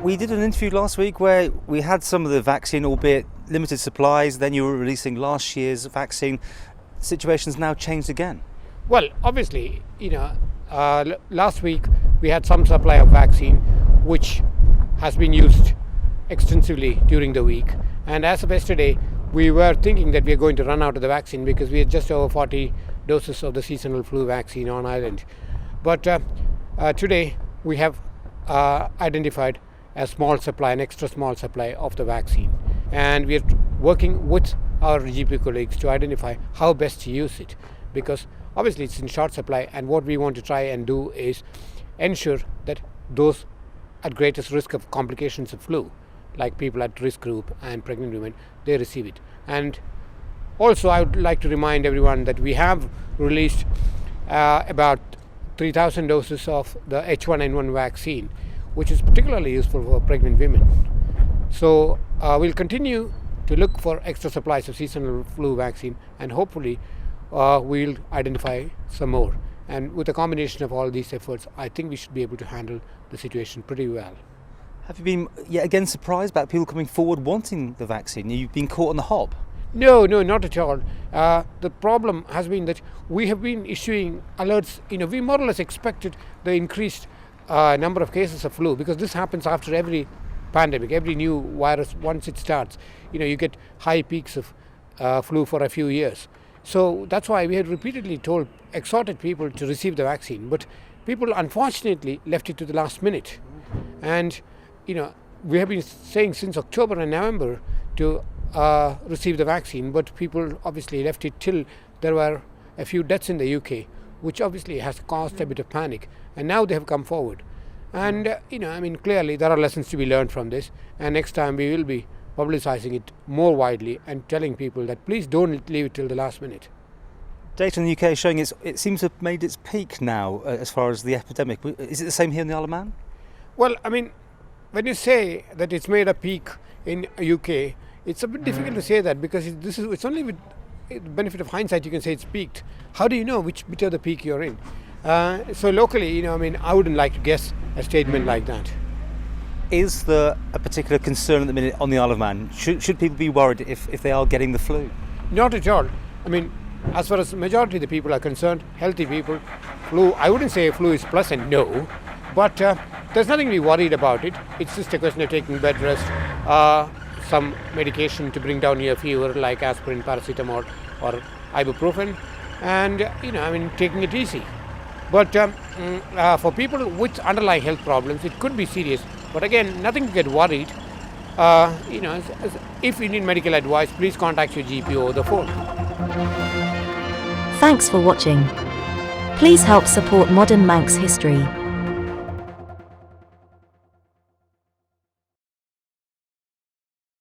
We did an interview last week where we had some of the vaccine, albeit limited supplies. Then you were releasing last year's vaccine. Situation's now changed again. Well, obviously, last week we had some supply of vaccine which has been used extensively during the week. And as of yesterday, we were thinking that we are going to run out of the vaccine because we had just over 40 doses of the seasonal flu vaccine on island. But today we have identified a small supply, an extra small supply of the vaccine. And we are working with our GP colleagues to identify how best to use it, because obviously it's in short supply, and what we want to try and do is ensure that those at greatest risk of complications of flu, like people at risk group and pregnant women, they receive it. And also I would like to remind everyone that we have released about 3,000 doses of the H1N1 vaccine, which is particularly useful for pregnant women. So we'll continue to look for extra supplies of seasonal flu vaccine, and hopefully we'll identify some more. And with a combination of all these efforts, I think we should be able to handle the situation pretty well. Have you been yet again surprised about people coming forward wanting the vaccine? You've been caught on the hop? No, not at all. The problem has been that we have been issuing alerts. We more or less expected the increased number of cases of flu, because this happens after every pandemic, every new virus. Once it starts, you get high peaks of flu for a few years. So that's why we had repeatedly exhorted people to receive the vaccine, but people unfortunately left it to the last minute. And we have been saying since October and November to receive the vaccine, but people obviously left it till there were a few deaths in the UK, which obviously has caused a bit of panic. And now they have come forward. And clearly there are lessons to be learned from this, and next time we will be publicizing it more widely and telling people that please don't leave it till the last minute. Data in the UK is showing it seems to have made its peak now as far as the epidemic. Is it the same here in the Isle of Man? Well, when you say that it's made a peak in UK, it's a bit difficult to say that, because it's only with the benefit of hindsight you can say it's peaked. How do you know which bit of the peak you're in? So locally, I wouldn't like to guess a statement like that. Is there a particular concern at the minute on the Isle of Man? Should people be worried if they are getting the flu? Not at all. As far as the majority of the people are concerned, healthy people, flu, I wouldn't say flu is pleasant, no. But there's nothing to be worried about it. It's just a question of taking bed rest, some medication to bring down your fever, like aspirin, paracetamol, or ibuprofen, and taking it easy. But for people with underlying health problems, it could be serious. But again, nothing to get worried. If you need medical advice, please contact your GP over the phone. Thanks for watching. Please help support Modern Manx History.